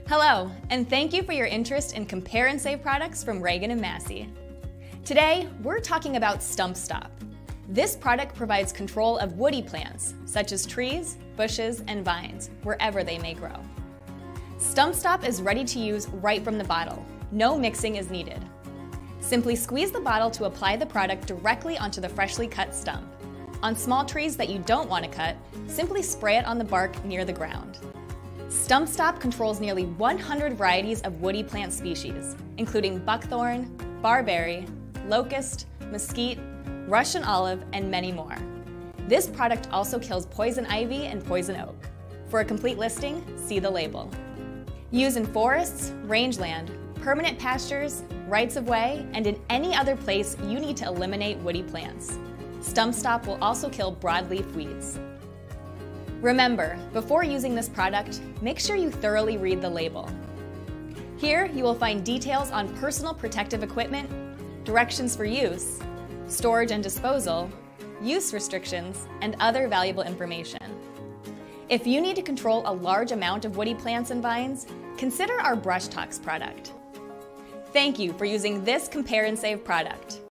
Hello, and thank you for your interest in Compare and Save products from Reagan & Massey. Today, we're talking about Stump Stop. This product provides control of woody plants, such as trees, bushes, and vines, wherever they may grow. Stump Stop is ready to use right from the bottle. No mixing is needed. Simply squeeze the bottle to apply the product directly onto the freshly cut stump. On small trees that you don't want to cut, simply spray it on the bark near the ground. Stump Stop controls nearly 100 varieties of woody plant species, including buckthorn, barberry, locust, mesquite, Russian olive, and many more. This product also kills poison ivy and poison oak. For a complete listing, see the label. Used in forests, rangeland, permanent pastures, rights-of-way, and in any other place you need to eliminate woody plants. Stump Stop will also kill broadleaf weeds. Remember, before using this product, make sure you thoroughly read the label. Here you will find details on personal protective equipment, directions for use, storage and disposal, use restrictions, and other valuable information. If you need to control a large amount of woody plants and vines, consider our Brush Tox product. Thank you for using this Compare and Save product.